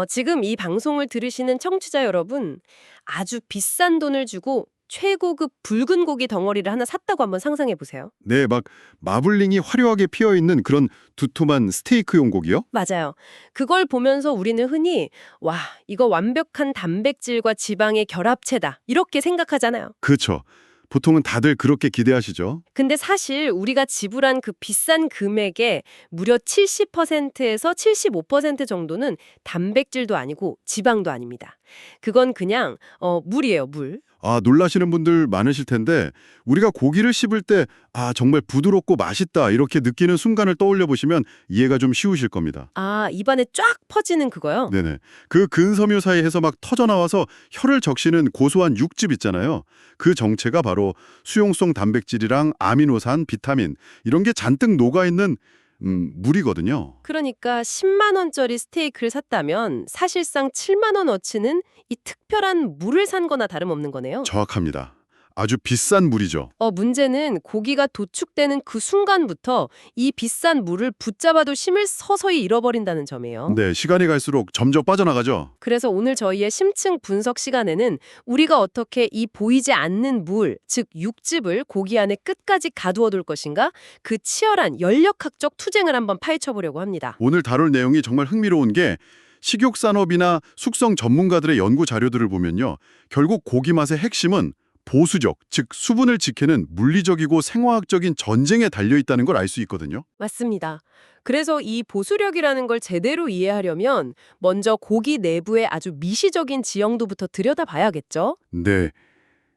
지금 이 방송을 들으시는 청취자 여러분, 아주 비싼 돈을 주고 최고급 붉은 고기 덩어리를 하나 샀다고 한번 상상해 보세요. 네, 막 마블링이 화려하게 피어있는 그런 두툼한 스테이크용 고기요? 맞아요. 그걸 보면서 우리는 흔히 와, 이거 완벽한 단백질과 지방의 결합체다. 이렇게 생각하잖아요. 그렇죠. 보통은 다들 그렇게 기대하시죠. 근데 사실 우리가 지불한 그 비싼 금액의 무려 70%에서 75% 정도는 단백질도 아니고 지방도 아닙니다. 그건 그냥 물이에요, 물. 놀라시는 분들 많으실 텐데 우리가 고기를 씹을 때 정말 부드럽고 맛있다 이렇게 느끼는 순간을 떠올려 보시면 이해가 좀 쉬우실 겁니다. 아, 입안에 쫙 퍼지는 그거요? 네네. 그 근섬유 사이에서 막 터져나와서 혀를 적시는 고소한 육즙 있잖아요. 그 정체가 바로 수용성 단백질이랑 아미노산, 비타민 이런 게 잔뜩 녹아있는 물이거든요. 그러니까 10만 원짜리 스테이크를 샀다면 사실상 7만 원어치는 이 특별한 물을 산 거나 다름없는 거네요. 정확합니다. 아주 비싼 물이죠. 문제는 고기가 도축되는 그 순간부터 이 비싼 물을 붙잡아도 힘을 서서히 잃어버린다는 점이에요. 네, 시간이 갈수록 점점 빠져나가죠. 그래서 오늘 저희의 심층 분석 시간에는 우리가 어떻게 이 보이지 않는 물, 즉 육즙을 고기 안에 끝까지 가두어둘 것인가? 그 치열한 연력학적 투쟁을 한번 파헤쳐 보려고 합니다. 오늘 다룰 내용이 정말 흥미로운 게 식육산업이나 숙성 전문가들의 연구 자료들을 보면요. 결국 고기 맛의 핵심은 보수적, 즉 수분을 지키는 물리적이고 생화학적인 전쟁에 달려있다는 걸 알 수 있거든요. 맞습니다. 그래서 이 보수력이라는 걸 제대로 이해하려면 먼저 고기 내부의 아주 미시적인 지형도부터 들여다봐야겠죠? 네.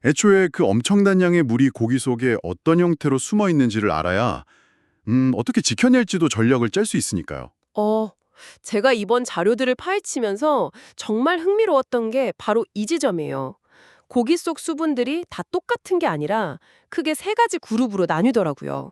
애초에 그 엄청난 양의 물이 고기 속에 어떤 형태로 숨어 있는지를 알아야 어떻게 지켜낼지도 전략을 짤 수 있으니까요. 제가 이번 자료들을 파헤치면서 정말 흥미로웠던 게 바로 이 지점이에요. 고기 속 수분들이 다 똑같은 게 아니라 크게 세 가지 그룹으로 나뉘더라고요.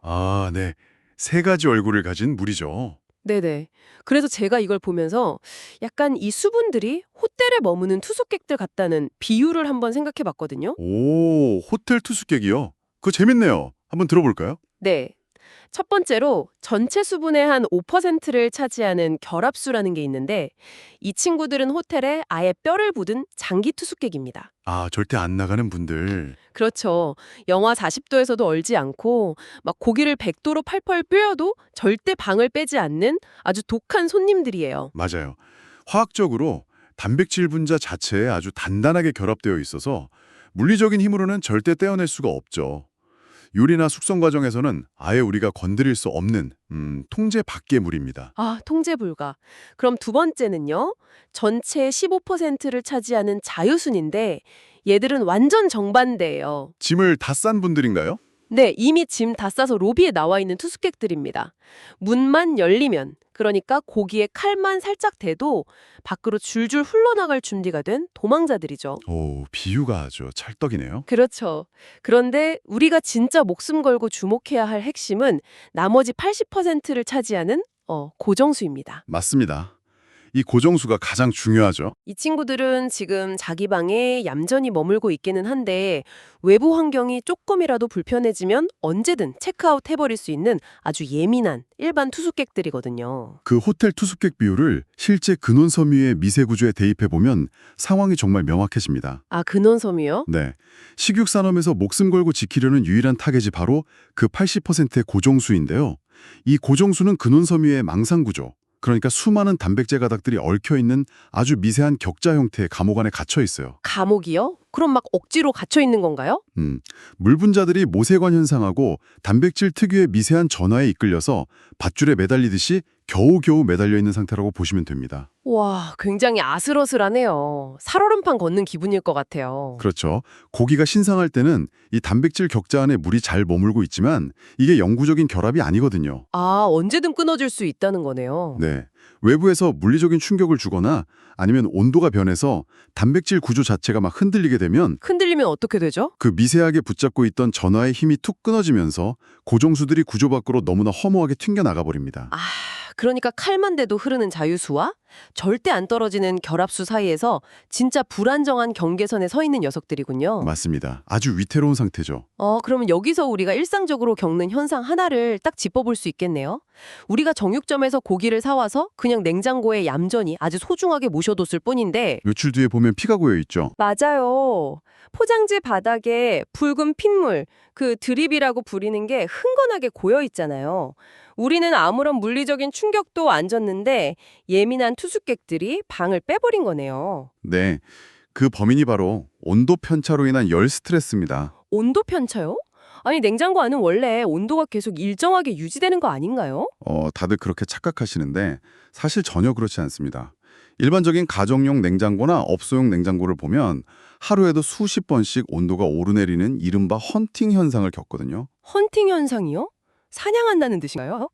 네. 세 가지 얼굴을 가진 물이죠. 네네. 그래서 제가 이걸 보면서 약간 이 수분들이 콧대를 머무는 투숙객들 같다는 비유를 한번 생각해 봤거든요. 오, 호텔 투숙객이요? 그거 재밌네요. 한번 들어볼까요? 네. 첫 번째로 전체 수분의 한 5%를 차지하는 결합수라는 게 있는데 이 친구들은 호텔에 아예 뼈를 묻은 장기 투숙객입니다. 절대 안 나가는 분들. 그렇죠. 영하 40도에서도 얼지 않고 막 고기를 100도로 팔팔 뼈어도 절대 방을 빼지 않는 아주 독한 손님들이에요. 맞아요. 화학적으로 단백질 분자 자체에 아주 단단하게 결합되어 있어서 물리적인 힘으로는 절대 떼어낼 수가 없죠. 요리나 숙성 과정에서는 아예 우리가 건드릴 수 없는 통제 밖의 물입니다. 통제 불가. 그럼 두 번째는요. 전체의 15%를 차지하는 자유순인데 얘들은 완전 정반대예요. 짐을 다 싼 분들인가요? 네, 이미 짐 다 싸서 로비에 나와 있는 투숙객들입니다. 문만 열리면, 그러니까 고기에 칼만 살짝 대도 밖으로 줄줄 흘러나갈 준비가 된 도망자들이죠. 오, 비유가 아주 찰떡이네요. 그렇죠. 그런데 우리가 진짜 목숨 걸고 주목해야 할 핵심은 나머지 80%를 차지하는 고정수입니다. 맞습니다. 이 고정수가 가장 중요하죠. 이 친구들은 지금 자기 방에 얌전히 머물고 있기는 한데 외부 환경이 조금이라도 불편해지면 언제든 체크아웃 해버릴 수 있는 아주 예민한 일반 투숙객들이거든요. 그 호텔 투숙객 비율을 실제 근원섬유의 미세 구조에 대입해 보면 상황이 정말 명확해집니다. 근원섬유요? 네. 식육산업에서 목숨 걸고 지키려는 유일한 타겟이 바로 그 80%의 고정수인데요. 이 고정수는 근원섬유의 망상구조, 그러니까 수많은 단백질 가닥들이 얽혀있는 아주 미세한 격자 형태의 감옥 안에 갇혀 있어요. 감옥이요? 그럼 막 억지로 갇혀 있는 건가요? 물 분자들이 모세관 현상하고 단백질 특유의 미세한 전하에 이끌려서 밧줄에 매달리듯이 겨우겨우 매달려 있는 상태라고 보시면 됩니다. 와, 굉장히 아슬아슬하네요. 살얼음판 걷는 기분일 것 같아요. 그렇죠. 고기가 신상할 때는 이 단백질 격자 안에 물이 잘 머물고 있지만 이게 영구적인 결합이 아니거든요. 언제든 끊어질 수 있다는 거네요. 네. 외부에서 물리적인 충격을 주거나 아니면 온도가 변해서 단백질 구조 자체가 막 흔들리게 되면 흔들리면 어떻게 되죠? 그 미세하게 붙잡고 있던 전하의 힘이 툭 끊어지면서 고정수들이 구조 밖으로 너무나 허무하게 튕겨나가 버립니다. 그러니까 칼만 대도 흐르는 자유수와 절대 안 떨어지는 결합수 사이에서 진짜 불안정한 경계선에 서 있는 녀석들이군요. 맞습니다. 아주 위태로운 상태죠. 그러면 여기서 우리가 일상적으로 겪는 현상 하나를 딱 짚어볼 수 있겠네요. 우리가 정육점에서 고기를 사와서 그냥 냉장고에 얌전히 아주 소중하게 모셔뒀을 뿐인데 며칠 뒤에 보면 피가 고여 있죠. 맞아요. 포장지 바닥에 붉은 핏물, 그 드립이라고 부리는 게 흥건하게 고여 있잖아요. 우리는 아무런 물리적인 충격도 안 줬는데 예민한 투숙객들이 방을 빼버린 거네요. 네, 그 범인이 바로 온도 편차로 인한 열 스트레스입니다. 온도 편차요? 아니 냉장고 안은 원래 온도가 계속 일정하게 유지되는 거 아닌가요? 다들 그렇게 착각하시는데 사실 전혀 그렇지 않습니다. 일반적인 가정용 냉장고나 업소용 냉장고를 보면 하루에도 수십 번씩 온도가 오르내리는 이른바 헌팅 현상을 겪거든요. 헌팅 현상이요? 사냥한다는 뜻인가요?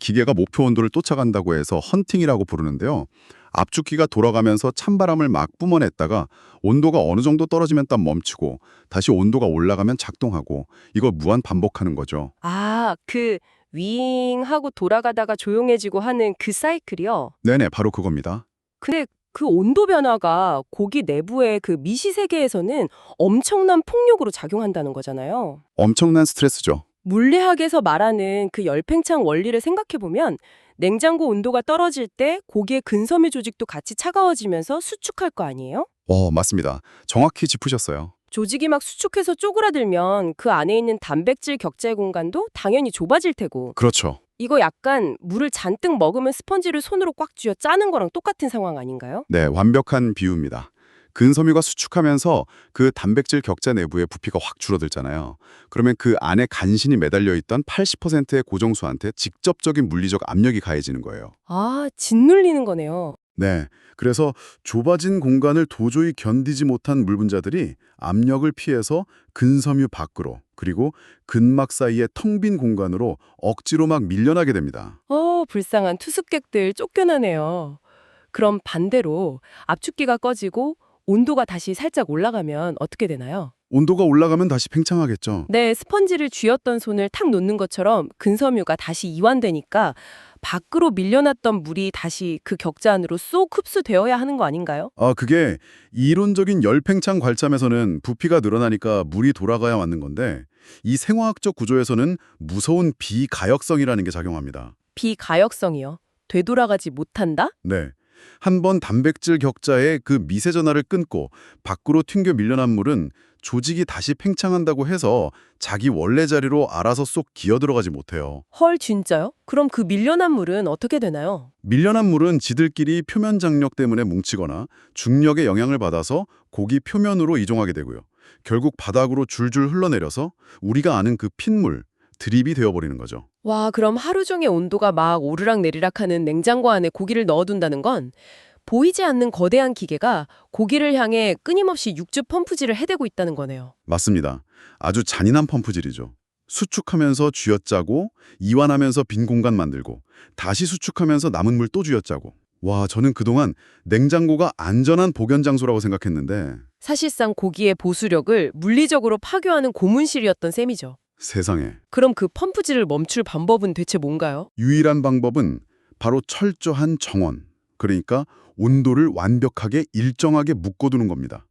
기계가 목표 온도를 쫓아간다고 해서 헌팅이라고 부르는데요. 압축기가 돌아가면서 찬바람을 막 뿜어냈다가 온도가 어느 정도 떨어지면 딱 멈추고 다시 온도가 올라가면 작동하고 이걸 무한 반복하는 거죠. 그 윙 하고 돌아가다가 조용해지고 하는 그 사이클이요? 네네, 바로 그겁니다. 근데 그 온도 변화가 고기 내부의 그 미시 세계에서는 엄청난 폭력으로 작용한다는 거잖아요. 엄청난 스트레스죠. 물리학에서 말하는 그 열팽창 원리를 생각해보면 냉장고 온도가 떨어질 때 고기의 근섬유 조직도 같이 차가워지면서 수축할 거 아니에요? 맞습니다. 정확히 짚으셨어요. 조직이 막 수축해서 쪼그라들면 그 안에 있는 단백질 격자의 공간도 당연히 좁아질 테고 그렇죠. 이거 약간 물을 잔뜩 먹으면 스펀지를 손으로 꽉 쥐어 짜는 거랑 똑같은 상황 아닌가요? 네, 완벽한 비유입니다. 근섬유가 수축하면서 그 단백질 격자 내부의 부피가 확 줄어들잖아요. 그러면 그 안에 간신히 매달려 있던 80%의 고정수한테 직접적인 물리적 압력이 가해지는 거예요. 짓눌리는 거네요. 네, 그래서 좁아진 공간을 도저히 견디지 못한 물 분자들이 압력을 피해서 근섬유 밖으로 그리고 근막 사이의 텅 빈 공간으로 억지로 막 밀려나게 됩니다. 불쌍한 투숙객들 쫓겨나네요. 그럼 반대로 압축기가 꺼지고 온도가 다시 살짝 올라가면 어떻게 되나요? 온도가 올라가면 다시 팽창하겠죠. 네, 스펀지를 쥐었던 손을 탁 놓는 것처럼 근섬유가 다시 이완되니까 밖으로 밀려났던 물이 다시 그 격자 안으로 쏙 흡수되어야 하는 거 아닌가요? 그게 이론적인 열팽창 관점에서는 부피가 늘어나니까 물이 돌아가야 맞는 건데 이 생화학적 구조에서는 무서운 비가역성이라는 게 작용합니다. 비가역성이요. 되돌아가지 못한다? 네. 한 번 단백질 격자의 그 미세 전하를 끊고 밖으로 튕겨 밀려난 물은 조직이 다시 팽창한다고 해서 자기 원래 자리로 알아서 쏙 기어 들어가지 못해요. 헐, 진짜요? 그럼 그 밀려난 물은 어떻게 되나요? 밀려난 물은 지들끼리 표면 장력 때문에 뭉치거나 중력의 영향을 받아서 고기 표면으로 이동하게 되고요. 결국 바닥으로 줄줄 흘러내려서 우리가 아는 그 핏물, 드립이 되어버리는 거죠. 와, 그럼 하루 종일 온도가 막 오르락내리락 하는 냉장고 안에 고기를 넣어둔다는 건 보이지 않는 거대한 기계가 고기를 향해 끊임없이 육즙 펌프질을 해대고 있다는 거네요. 맞습니다. 아주 잔인한 펌프질이죠. 수축하면서 쥐어짜고 이완하면서 빈 공간 만들고 다시 수축하면서 남은 물 또 쥐어짜고. 와, 저는 그동안 냉장고가 안전한 복연 장소라고 생각했는데 사실상 고기의 보수력을 물리적으로 파괴하는 고문실이었던 셈이죠. 세상에. 그럼 그 펌프질을 멈출 방법은 대체 뭔가요? 유일한 방법은 바로 철저한 정원. 그러니까 온도를 완벽하게 일정하게 묶어두는 겁니다.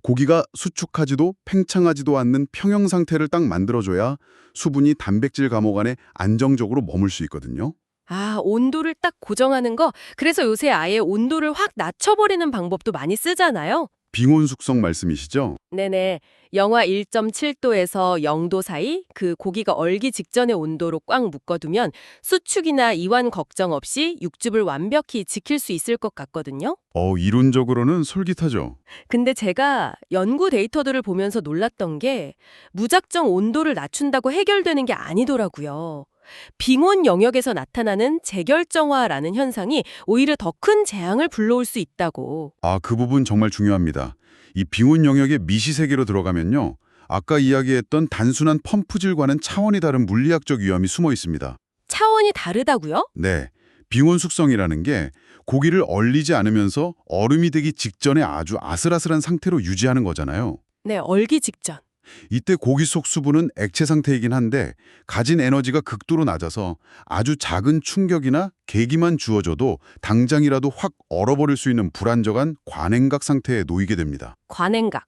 고기가 수축하지도 팽창하지도 않는 평형 상태를 딱 만들어줘야 수분이 단백질 감옥 안에 안정적으로 머물 수 있거든요. 온도를 딱 고정하는 거. 그래서 요새 아예 온도를 확 낮춰버리는 방법도 많이 쓰잖아요. 빙온 숙성 말씀이시죠? 네네. 영하 1.7도에서 0도 사이 그 고기가 얼기 직전의 온도로 꽉 묶어두면 수축이나 이완 걱정 없이 육즙을 완벽히 지킬 수 있을 것 같거든요. 이론적으로는 솔깃하죠. 근데 제가 연구 데이터들을 보면서 놀랐던 게 무작정 온도를 낮춘다고 해결되는 게 아니더라고요. 빙온 영역에서 나타나는 재결정화라는 현상이 오히려 더 큰 재앙을 불러올 수 있다고. 그 부분 정말 중요합니다. 이 빙온 영역의 미시세계로 들어가면요. 아까 이야기했던 단순한 펌프질과는 차원이 다른 물리학적 위험이 숨어 있습니다. 차원이 다르다고요? 네. 빙온 숙성이라는 게 고기를 얼리지 않으면서 얼음이 되기 직전에 아주 아슬아슬한 상태로 유지하는 거잖아요. 네, 얼기 직전. 이때 고기 속 수분은 액체 상태이긴 한데 가진 에너지가 극도로 낮아서 아주 작은 충격이나 계기만 주어져도 당장이라도 확 얼어버릴 수 있는 불안정한 관행각 상태에 놓이게 됩니다. 관행각.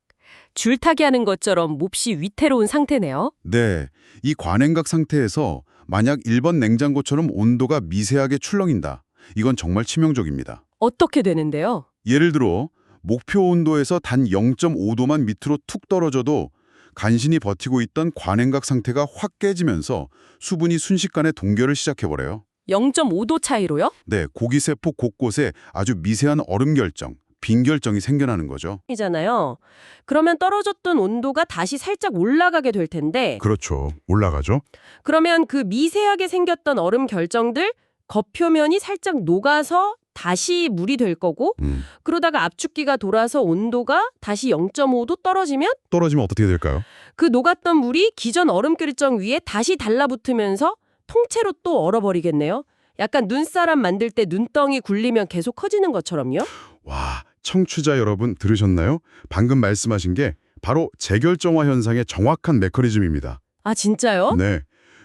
줄타기 하는 것처럼 몹시 위태로운 상태네요. 네, 이 관행각 상태에서 만약 일반 냉장고처럼 온도가 미세하게 출렁인다. 이건 정말 치명적입니다. 어떻게 되는데요? 예를 들어 목표 온도에서 단 0.5도만 밑으로 툭 떨어져도 간신히 버티고 있던 관행각 상태가 확 깨지면서 수분이 순식간에 동결을 시작해버려요. 0.5도 차이로요? 네, 고기세포 곳곳에 아주 미세한 얼음 결정, 빈 결정이 생겨나는 거죠. 이잖아요. 그러면 떨어졌던 온도가 다시 살짝 올라가게 될 텐데 그렇죠. 올라가죠. 그러면 그 미세하게 생겼던 얼음 결정들 겉표면이 살짝 녹아서 다시 물이 될 거고 그러다가 압축기가 돌아서 온도가 다시 0.5도 떨어지면 떨어지면 어떻게 될까요? 그 녹았던 물이 기존 얼음 결정 위에 다시 달라붙으면서 통째로 또 얼어버리겠네요. 약간 눈사람 만들 때 눈덩이 굴리면 계속 커지는 것처럼요. 와, 청취자 여러분 들으셨나요? 방금 말씀하신 게 바로 재결정화 현상의 정확한 메커니즘입니다. 아 진짜요? 네,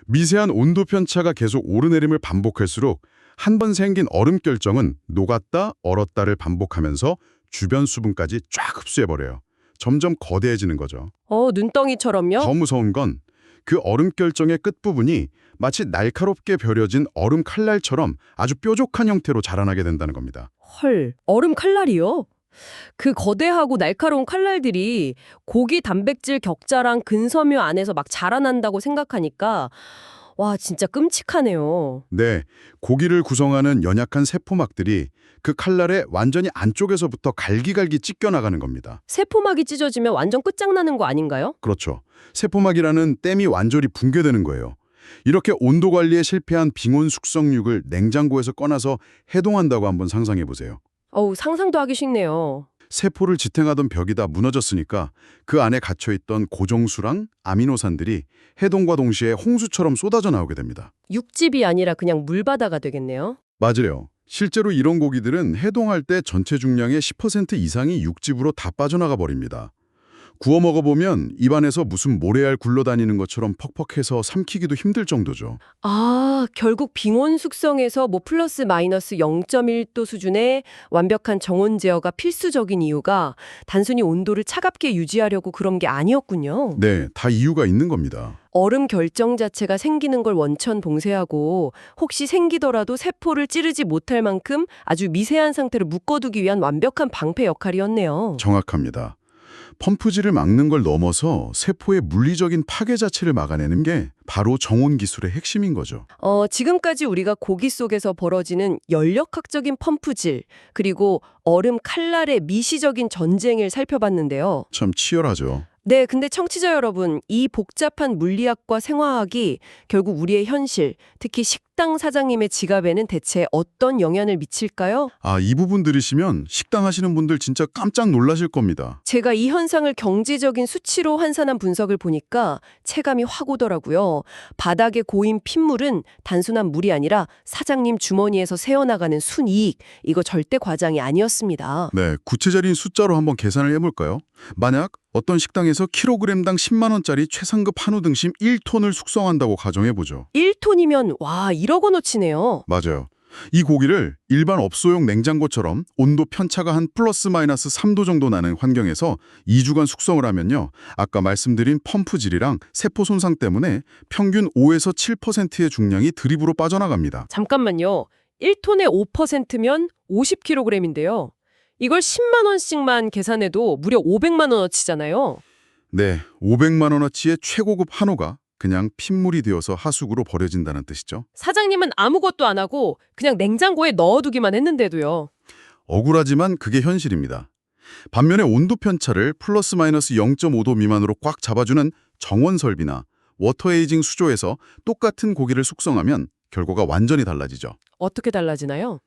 미세한 온도 편차가 계속 오르내림을 반복할수록 한 번 생긴 얼음 결정은 녹았다, 얼었다를 반복하면서 주변 수분까지 쫙 흡수해버려요. 점점 거대해지는 거죠. 눈덩이처럼요? 더 무서운 건 그 얼음 결정의 끝부분이 마치 날카롭게 벼려진 얼음 칼날처럼 아주 뾰족한 형태로 자라나게 된다는 겁니다. 헐, 얼음 칼날이요? 그 거대하고 날카로운 칼날들이 고기 단백질 격자랑 근섬유 안에서 막 자라난다고 생각하니까 와, 진짜 끔찍하네요. 네, 고기를 구성하는 연약한 세포막들이 그 칼날의 완전히 안쪽에서부터 갈기갈기 찢겨나가는 겁니다. 세포막이 찢어지면 완전 끝장나는 거 아닌가요? 그렇죠. 세포막이라는 댐이 완전히 붕괴되는 거예요. 이렇게 온도 관리에 실패한 빙온 숙성육을 냉장고에서 꺼내서 해동한다고 한번 상상해 보세요. 상상도 하기 쉽네요. 세포를 지탱하던 벽이 다 무너졌으니까 그 안에 갇혀있던 고정수랑 아미노산들이 해동과 동시에 홍수처럼 쏟아져 나오게 됩니다. 육즙이 아니라 그냥 물바다가 되겠네요. 맞아요. 실제로 이런 고기들은 해동할 때 전체 중량의 10% 이상이 육즙으로 다 빠져나가 버립니다. 구워 먹어보면 입안에서 무슨 모래알 굴러다니는 것처럼 퍽퍽해서 삼키기도 힘들 정도죠. 결국 빙온 숙성에서 플러스 마이너스 0.1도 수준의 완벽한 정온 제어가 필수적인 이유가 단순히 온도를 차갑게 유지하려고 그런 게 아니었군요. 네, 다 이유가 있는 겁니다. 얼음 결정 자체가 생기는 걸 원천 봉쇄하고 혹시 생기더라도 세포를 찌르지 못할 만큼 아주 미세한 상태를 묶어두기 위한 완벽한 방패 역할이었네요. 정확합니다. 펌프질을 막는 걸 넘어서 세포의 물리적인 파괴 자체를 막아내는 게 바로 정온 기술의 핵심인 거죠. 지금까지 우리가 고기 속에서 벌어지는 연력학적인 펌프질, 그리고 얼음 칼날의 미시적인 전쟁을 살펴봤는데요. 참 치열하죠. 네, 근데 청취자 여러분, 이 복잡한 물리학과 생화학이 결국 우리의 현실, 특히 식당 사장님의 지갑에는 대체 어떤 영향을 미칠까요? 이 부분 들으시면 식당 하시는 분들 진짜 깜짝 놀라실 겁니다. 제가 이 현상을 경제적인 수치로 환산한 분석을 보니까 체감이 확 오더라고요. 바닥에 고인 핏물은 단순한 물이 아니라 사장님 주머니에서 새어나가는 순이익, 이거 절대 과장이 아니었습니다. 네, 구체적인 숫자로 한번 계산을 해볼까요? 만약 어떤 식당에서 킬로그램당 10만 원짜리 최상급 한우 등심 1톤을 숙성한다고 가정해보죠. 1톤이면 와 1억 원어치네요. 맞아요. 이 고기를 일반 업소용 냉장고처럼 온도 편차가 한 플러스 마이너스 3도 정도 나는 환경에서 2주간 숙성을 하면요. 아까 말씀드린 펌프질이랑 세포 손상 때문에 평균 5에서 7%의 중량이 드립으로 빠져나갑니다. 잠깐만요. 1톤의 5%면 50kg인데요. 이걸 10만 원씩만 계산해도 무려 500만 원어치잖아요. 네, 500만 원어치의 최고급 한우가 그냥 핏물이 되어서 하수구로 버려진다는 뜻이죠. 사장님은 아무것도 안 하고 그냥 냉장고에 넣어두기만 했는데도요. 억울하지만 그게 현실입니다. 반면에 온도 편차를 플러스 마이너스 0.5도 미만으로 꽉 잡아주는 정원 설비나 워터 에이징 수조에서 똑같은 고기를 숙성하면 결과가 완전히 달라지죠. 어떻게 달라지나요?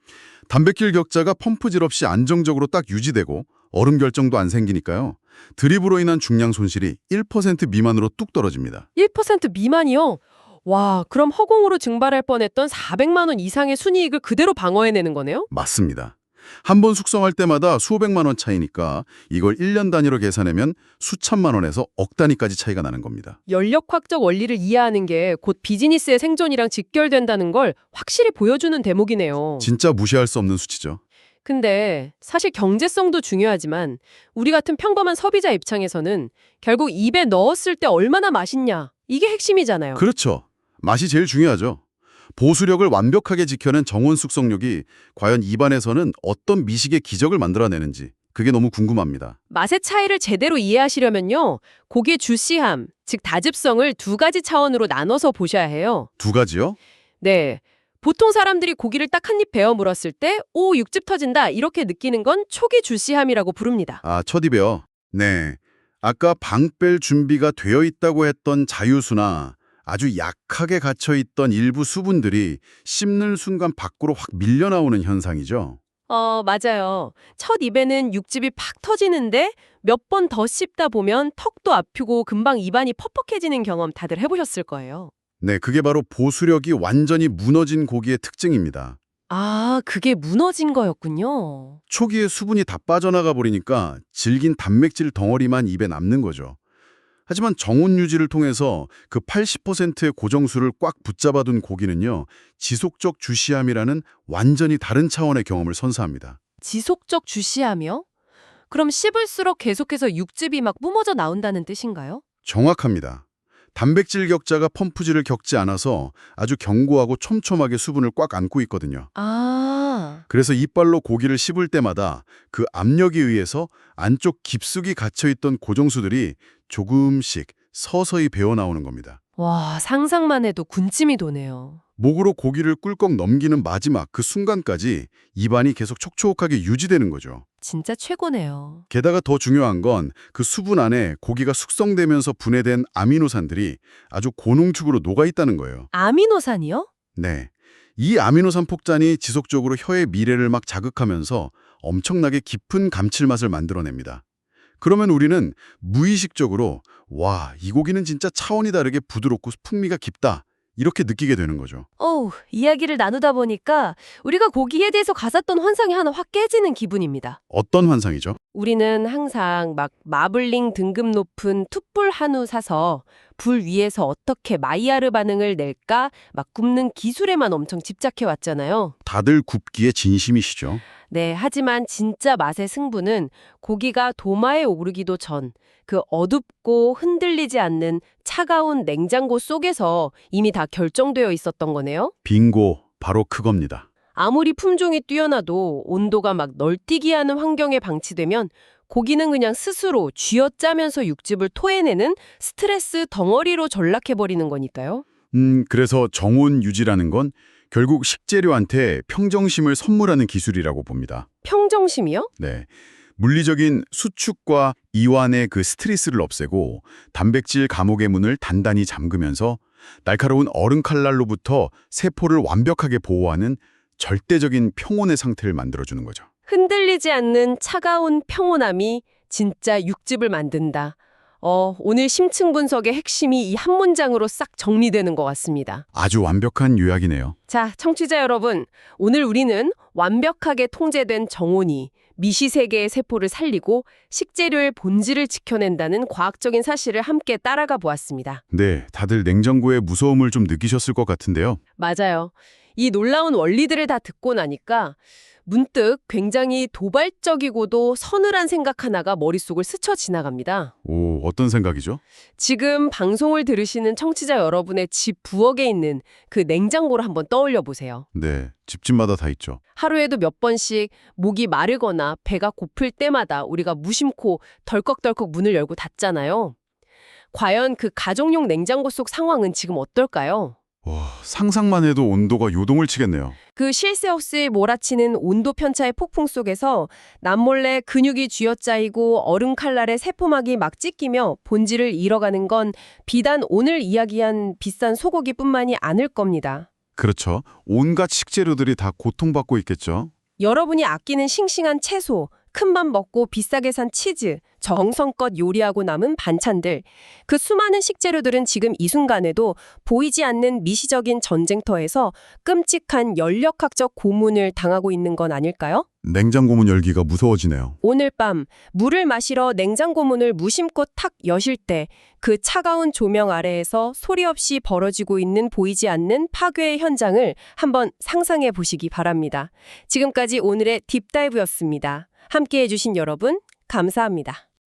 단백질 격자가 펌프질 없이 안정적으로 딱 유지되고 얼음 결정도 안 생기니까요. 드립으로 인한 중량 손실이 1% 미만으로 뚝 떨어집니다. 1% 미만이요? 와, 그럼 허공으로 증발할 뻔했던 400만 원 이상의 순이익을 그대로 방어해내는 거네요? 맞습니다. 한 번 숙성할 때마다 수백만 원 차이니까 이걸 1년 단위로 계산하면 수천만 원에서 억 단위까지 차이가 나는 겁니다. 연력학적 원리를 이해하는 게 곧 비즈니스의 생존이랑 직결된다는 걸 확실히 보여주는 대목이네요. 진짜 무시할 수 없는 수치죠. 근데 사실 경제성도 중요하지만 우리 같은 평범한 소비자 입장에서는 결국 입에 넣었을 때 얼마나 맛있냐, 이게 핵심이잖아요. 그렇죠. 맛이 제일 중요하죠. 보수력을 완벽하게 지켜낸 정원 숙성력이 과연 입안에서는 어떤 미식의 기적을 만들어내는지 그게 너무 궁금합니다. 맛의 차이를 제대로 이해하시려면요, 고기의 주시함, 즉 다즙성을 두 가지 차원으로 나눠서 보셔야 해요. 두 가지요? 네. 보통 사람들이 고기를 딱 한 입 베어 물었을 때, 오, 육즙 터진다, 이렇게 느끼는 건 초기 주시함이라고 부릅니다. 아, 첫 입에요. 네. 아까 방 뺄 준비가 되어 있다고 했던 자유수나 아주 약하게 갇혀있던 일부 수분들이 씹는 순간 밖으로 확 밀려나오는 현상이죠. 맞아요. 첫 입에는 육즙이 팍 터지는데 몇 번 더 씹다 보면 턱도 아프고 금방 입안이 퍽퍽해지는 경험 다들 해보셨을 거예요. 네, 그게 바로 보수력이 완전히 무너진 고기의 특징입니다. 아, 그게 무너진 거였군요. 초기에 수분이 다 빠져나가 버리니까 질긴 단백질 덩어리만 입에 남는 거죠. 하지만 정온 유지를 통해서 그 80%의 고정수를 꽉 붙잡아둔 고기는요, 지속적 주시함이라는 완전히 다른 차원의 경험을 선사합니다. 지속적 주시하며? 그럼 씹을수록 계속해서 육즙이 막 뿜어져 나온다는 뜻인가요? 정확합니다. 단백질 격자가 펌프질을 겪지 않아서 아주 견고하고 촘촘하게 수분을 꽉 안고 있거든요. 아, 그래서 이빨로 고기를 씹을 때마다 그 압력에 의해서 안쪽 깊숙이 갇혀있던 고정수들이 조금씩 서서히 배어나오는 겁니다. 와, 상상만 해도 군침이 도네요. 목으로 고기를 꿀꺽 넘기는 마지막 그 순간까지 입안이 계속 촉촉하게 유지되는 거죠. 진짜 최고네요. 게다가 더 중요한 건 그 수분 안에 고기가 숙성되면서 분해된 아미노산들이 아주 고농축으로 녹아있다는 거예요. 아미노산이요? 네. 이 아미노산 폭탄이 지속적으로 혀의 미래를 막 자극하면서 엄청나게 깊은 감칠맛을 만들어냅니다. 그러면 우리는 무의식적으로 와, 이 고기는 진짜 차원이 다르게 부드럽고 풍미가 깊다. 이렇게 느끼게 되는 거죠. 이야기를 나누다 보니까 우리가 고기에 대해서 가졌던 환상이 하나 확 깨지는 기분입니다. 어떤 환상이죠? 우리는 항상 막 마블링 등급 높은 툭불 한우 사서 불 위에서 어떻게 마이야르 반응을 낼까 막 굽는 기술에만 엄청 집착해 왔잖아요. 다들 굽기에 진심이시죠. 네, 하지만 진짜 맛의 승부는 고기가 도마에 오르기도 전 그 어둡고 흔들리지 않는 차가운 냉장고 속에서 이미 다 결정되어 있었던 거네요. 빙고, 바로 그겁니다. 아무리 품종이 뛰어나도 온도가 막 널뛰기 하는 환경에 방치되면 고기는 그냥 스스로 쥐어짜면서 육즙을 토해내는 스트레스 덩어리로 전락해버리는 거니까요. 그래서 정온 유지라는 건 결국 식재료한테 평정심을 선물하는 기술이라고 봅니다. 평정심이요? 네. 물리적인 수축과 이완의 그 스트레스를 없애고 단백질 감옥의 문을 단단히 잠그면서 날카로운 얼음 칼날로부터 세포를 완벽하게 보호하는 절대적인 평온의 상태를 만들어주는 거죠. 흔들리지 않는 차가운 평온함이 진짜 육즙을 만든다. 오늘 심층 분석의 핵심이 이 한 문장으로 싹 정리되는 것 같습니다. 아주 완벽한 요약이네요. 자, 청취자 여러분, 오늘 우리는 완벽하게 통제된 정온이 미시세계의 세포를 살리고 식재료의 본질을 지켜낸다는 과학적인 사실을 함께 따라가 보았습니다. 네, 다들 냉장고의 무서움을 좀 느끼셨을 것 같은데요. 맞아요. 이 놀라운 원리들을 다 듣고 나니까 문득 굉장히 도발적이고도 서늘한 생각 하나가 머릿속을 스쳐 지나갑니다. 오, 어떤 생각이죠? 지금 방송을 들으시는 청취자 여러분의 집 부엌에 있는 그 냉장고를 한번 떠올려 보세요. 네, 집집마다 다 있죠. 하루에도 몇 번씩 목이 마르거나 배가 고플 때마다 우리가 무심코 덜컥덜컥 문을 열고 닫잖아요. 과연 그 가정용 냉장고 속 상황은 지금 어떨까요? 와, 상상만 해도 온도가 요동을 치겠네요. 그 쉴 새 없이 몰아치는 온도 편차의 폭풍 속에서 남몰래 근육이 쥐어짜이고 얼음 칼날에 세포막이 막 찢기며 본질을 잃어가는 건 비단 오늘 이야기한 비싼 소고기뿐만이 아닐 겁니다. 그렇죠. 온갖 식재료들이 다 고통받고 있겠죠. 여러분이 아끼는 싱싱한 채소, 큰맘 먹고 비싸게 산 치즈, 정성껏 요리하고 남은 반찬들, 그 수많은 식재료들은 지금 이 순간에도 보이지 않는 미시적인 전쟁터에서 끔찍한 연력학적 고문을 당하고 있는 건 아닐까요? 냉장고 문 열기가 무서워지네요. 오늘 밤 물을 마시러 냉장고 문을 무심코 탁 여실 때 그 차가운 조명 아래에서 소리 없이 벌어지고 있는 보이지 않는 파괴의 현장을 한번 상상해 보시기 바랍니다. 지금까지 오늘의 딥다이브였습니다. 함께해 주신 여러분 감사합니다.